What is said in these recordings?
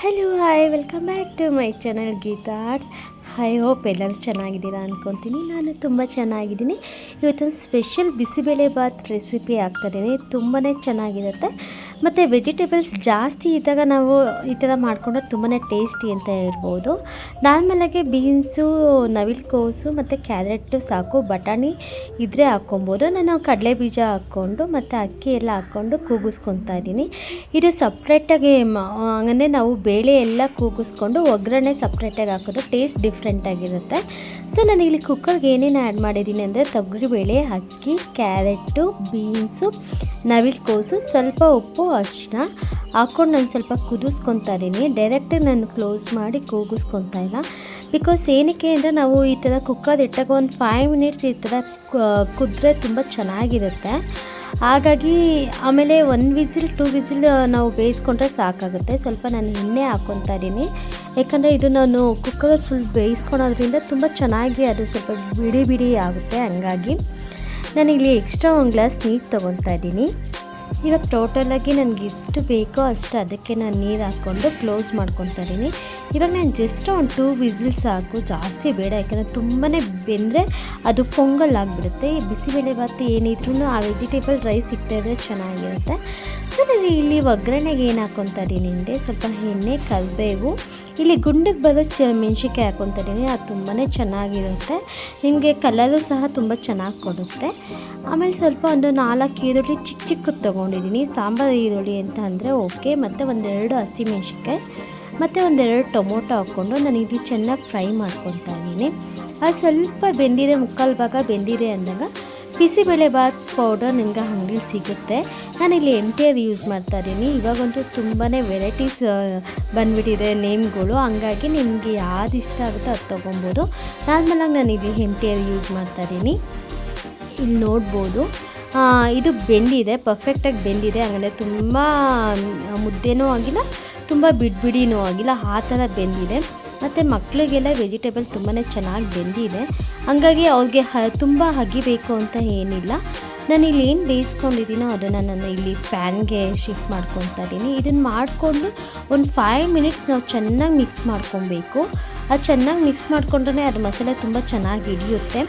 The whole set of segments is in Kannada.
Hello hi welcome back to my channel Geeta arts. I hope ಎಲ್ಲರೂ ಚೆನ್ನಾಗಿದ್ದೀರಾ ಅಂದ್ಕೊತೀನಿ. ನಾನು ತುಂಬ ಚೆನ್ನಾಗಿದ್ದೀನಿ. ಇವತ್ತೊಂದು ಸ್ಪೆಷಲ್ ಬಿಸಿಬೇಳೆಬಾತ್ ರೆಸಿಪಿ ಆಗ್ತಾಯಿದ್ದೀನಿ. ತುಂಬಾ ಚೆನ್ನಾಗಿರುತ್ತೆ ಮತ್ತು ವೆಜಿಟೇಬಲ್ಸ್ ಜಾಸ್ತಿ ಇದ್ದಾಗ ನಾವು ಈ ಥರ ಮಾಡಿಕೊಂಡ್ರೆ ತುಂಬಾ ಟೇಸ್ಟಿ ಅಂತ ಹೇಳ್ಬೋದು. ನಾರ್ಮಲಾಗಿ ಬೀನ್ಸು, ನವಿಲುಕೋಸು ಮತ್ತು ಕ್ಯಾರೆಟು ಸಾಕು. ಬಟಾಣಿ ಇದ್ದರೆ ಹಾಕ್ಕೊಬೋದು. ನಾನು ಕಡಲೆ ಬೀಜ ಹಾಕ್ಕೊಂಡು ಮತ್ತು ಅಕ್ಕಿ ಎಲ್ಲ ಹಾಕ್ಕೊಂಡು ಕೂಗಿಸ್ಕೊತಾ ಇದ್ದೀನಿ. ಇದು ಸಪ್ರೇಟಾಗಿ ಅಂದರೆ ನಾವು ಬೇಳೆ ಎಲ್ಲ ಕೂಗಿಸ್ಕೊಂಡು ಒಗ್ಗರಣೆ ಸಪ್ರೇಟಾಗಿ ಹಾಕೋದು ಟೇಸ್ಟ್ ಡಿಫ್ರೆಂಟಾಗಿರುತ್ತೆ. ಸೊ ನಾನು ಇಲ್ಲಿ ಕುಕ್ಕರ್ಗೆ ಏನೇನು ಆ್ಯಡ್ ಮಾಡಿದ್ದೀನಿ ಅಂದರೆ ತೊಗರಿಬೇಳೆ, ಅಕ್ಕಿ, ಕ್ಯಾರೆಟು, ಬೀನ್ಸು, ನವಿಲುಕೋಸು, ಸ್ವಲ್ಪ ಉಪ್ಪು, ಅರಿಶಿನ ಹಾಕ್ಕೊಂಡು ನಾನು ಸ್ವಲ್ಪ ಕುದಿಸ್ಕೊತಾ ಇದ್ದೀನಿ. ಡೈರೆಕ್ಟಾಗಿ ನಾನು ಕ್ಲೋಸ್ ಮಾಡಿ ಕೂಗಿಸ್ಕೊತಾ ಇಲ್ಲ. ಬಿಕಾಸ್ ಏನಕ್ಕೆ ಅಂದರೆ ನಾವು ಈ ಥರ ಕುಕ್ಕರ್ ಇಟ್ಟಾಗ ಒಂದು 5 ಮಿನಿಟ್ಸ್ ಈ ಥರ ಕುದ್ರೆ ತುಂಬ ಚೆನ್ನಾಗಿರುತ್ತೆ. ಹಾಗಾಗಿ ಆಮೇಲೆ 1 ವಿಸಿಲ್ 2 ವಿಸಿಲ್ ನಾವು ಬೇಯಿಸ್ಕೊಂಡ್ರೆ ಸಾಕಾಗುತ್ತೆ. ಸ್ವಲ್ಪ ನಾನು ಎಣ್ಣೆ ಹಾಕ್ಕೊತಾ ಇದ್ದೀನಿ. ಯಾಕಂದರೆ ಇದು ನಾನು ಕುಕ್ಕರ್ ಫುಲ್ ಬೇಯಿಸ್ಕೊಳೋದ್ರಿಂದ ತುಂಬ ಚೆನ್ನಾಗಿ ಅದು ಸ್ವಲ್ಪ ಬಿಡಿ ಬಿಡಿ ಆಗುತ್ತೆ. ಹಂಗಾಗಿ ನಾನಿಲ್ಲಿ ಎಕ್ಸ್ಟ್ರಾ 1 ಗ್ಲಾಸ್ ನೀರು ತೊಗೊತಾ ಇದ್ದೀನಿ. ಇವಾಗ ಟೋಟಲಾಗಿ ನನಗೆ ಎಷ್ಟು ಬೇಕೋ ಅಷ್ಟು ಅದಕ್ಕೆ ನಾನು ನೀರು ಹಾಕ್ಕೊಂಡು ಕ್ಲೋಸ್ ಮಾಡ್ಕೊತಾ ಇದ್ದೀನಿ. ಇವಾಗ ನಾನು ಜಸ್ಟ್ ಒಂದು 2 ವಿಸಿಲ್ಸ್ ಸಾಕು, ಜಾಸ್ತಿ ಬೇಡ. ಯಾಕಂದರೆ ತುಂಬಾ ಬೆಂದರೆ ಅದು ಪೊಂಗಲ್ ಆಗಿಬಿಡುತ್ತೆ. ಬಿಸಿಬೇಳೆಬಾತು ಏನಿದ್ರೂ ಆ ವೆಜಿಟೇಬಲ್ ರೈಸ್ ಸಿಗ್ತಾಯಿದ್ರೆ ಚೆನ್ನಾಗಿರುತ್ತೆ. ಸೊ ನಾನು ಇಲ್ಲಿ ಒಗ್ಗರಣೆಗೆ ಏನು ಹಾಕ್ಕೊತಾ ಇದ್ದೀನಿ ಅಂದರೆ ಸ್ವಲ್ಪ ಎಣ್ಣೆ, ಕರಿಬೇವು, ಇಲ್ಲಿ ಗುಂಡಿಗೆ ಬರೋ ಮೆಣಸಿನ್ಕಾಯಿ ಹಾಕ್ಕೊತಾ ಇದ್ದೀನಿ. ಅದು ತುಂಬಾ ಚೆನ್ನಾಗಿರುತ್ತೆ. ನಿಮಗೆ ಕಲರು ಸಹ ತುಂಬ ಚೆನ್ನಾಗಿ ಕೊಡುತ್ತೆ. ಆಮೇಲೆ ಸ್ವಲ್ಪ ಒಂದು 4 ಈರುಳ್ಳಿ ಚಿಕ್ಕ ಚಿಕ್ಕದು ತೊಗೊಂಡಿದ್ದೀನಿ. ಸಾಂಬಾರು ಈರುಳ್ಳಿ ಅಂತ ಅಂದರೆ ಓಕೆ. ಮತ್ತು 1-2 ಹಸಿಮೆಣ್ಸಿನ್ಕಾಯಿ ಮತ್ತು 1-2 ಟೊಮೊಟೊ ಹಾಕ್ಕೊಂಡು ನಾನು ಇದು ಚೆನ್ನಾಗಿ ಫ್ರೈ ಮಾಡ್ಕೊತಾ ಇದ್ದೀನಿ. ಅದು ಸ್ವಲ್ಪ ಬೆಂದಿದೆ, ಮುಕ್ಕಾಲು ಭಾಗ ಬೆಂದಿದೆ ಅಂದಾಗ ಬಿಸಿಬೇಳೆಬಾತ್ ಪೌಡರ್ ನಿಮ್ಗೆ ಅಂಗಡಿಲಿ ಸಿಗುತ್ತೆ. ನಾನಿಲ್ಲಿ MTR ಯೂಸ್ ಮಾಡ್ತಾ ಇದ್ದೀನಿ. ಇವಾಗಂತೂ ತುಂಬಾ ವೆರೈಟೀಸ್ ಬಂದುಬಿಟ್ಟಿದೆ ನೇಮ್ಗಳು. ಹಂಗಾಗಿ ನಿಮಗೆ ಯಾವ್ದು ಇಷ್ಟ ಆಗುತ್ತೋ ಅದು ತೊಗೊಬೋದು. ನಾರ್ಮಲಾಗಿ ನಾನು ಇಲ್ಲಿ MTR ಯೂಸ್ ಮಾಡ್ತಾ ಇದ್ದೀನಿ. ಇಲ್ಲಿ ನೋಡ್ಬೋದು ಇದು ಬೆಂದಿದೆ, ಪರ್ಫೆಕ್ಟಾಗಿ ಬೆಂದಿದೆ. ಹಂಗಂದರೆ ತುಂಬ ಮುದ್ದೆನೂ ಆಗಿಲ್ಲ, ತುಂಬ ಬಿಡಿನೂ ಆಗಿಲ್ಲ, ಆ ಥರ ಬೆಂದಿದೆ. ಮತ್ತು ಮಕ್ಕಳಿಗೆಲ್ಲ ವೆಜಿಟೇಬಲ್ ತುಂಬಾ ಚೆನ್ನಾಗಿ ಬೆಂದಿದೆ. ಹಂಗಾಗಿ ಅವ್ರಿಗೆ ತುಂಬ ಅಗಿಬೇಕು ಅಂತ ಏನಿಲ್ಲ. ನಾನು ಇಲ್ಲಿ ಏನು ಬೇಯಿಸ್ಕೊಂಡಿದ್ದೀನೋ ಅದನ್ನು ನಾನು ಇಲ್ಲಿ ಪ್ಯಾನ್ಗೆ ಶಿಫ್ಟ್ ಮಾಡ್ಕೊತಾ ಇದ್ದೀನಿ. ಇದನ್ನು ಮಾಡಿಕೊಂಡು ಒಂದು 5 ಮಿನಿಟ್ಸ್ ನಾವು ಚೆನ್ನಾಗಿ ಮಿಕ್ಸ್ ಮಾಡ್ಕೊಬೇಕು. ಅದು ಚೆನ್ನಾಗಿ ಮಿಕ್ಸ್ ಮಾಡಿಕೊಂಡ್ರೆ ಅದು ಮಸಾಲೆ ತುಂಬ ಚೆನ್ನಾಗಿ ಹಿಡಿಯುತ್ತೆ.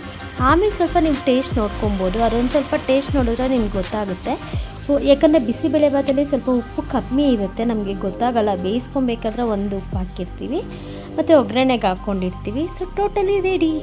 ಆಮೇಲೆ ಸ್ವಲ್ಪ ನೀವು ಟೇಸ್ಟ್ ನೋಡ್ಕೊಬೋದು. ಅದೊಂದು ಸ್ವಲ್ಪ ಟೇಸ್ಟ್ ನೋಡಿದ್ರೆ ನಿಮ್ಗೆ ಗೊತ್ತಾಗುತ್ತೆ. ಯಾಕಂದರೆ ಬಿಸಿಬೇಳೆಬಾತಲ್ಲಿ ಸ್ವಲ್ಪ ಉಪ್ಪು ಕಮ್ಮಿ ಇರುತ್ತೆ, ನಮಗೆ ಗೊತ್ತಾಗಲ್ಲ. ಬೇಯಿಸ್ಕೊಬೇಕಾದ್ರೆ ಒಂದು ಉಪ್ಪು ಹಾಕಿರ್ತೀವಿ ಮತ್ತು ಒಗ್ಗರಣೆಗೆ ಹಾಕ್ಕೊಂಡಿರ್ತೀವಿ. So totally ready.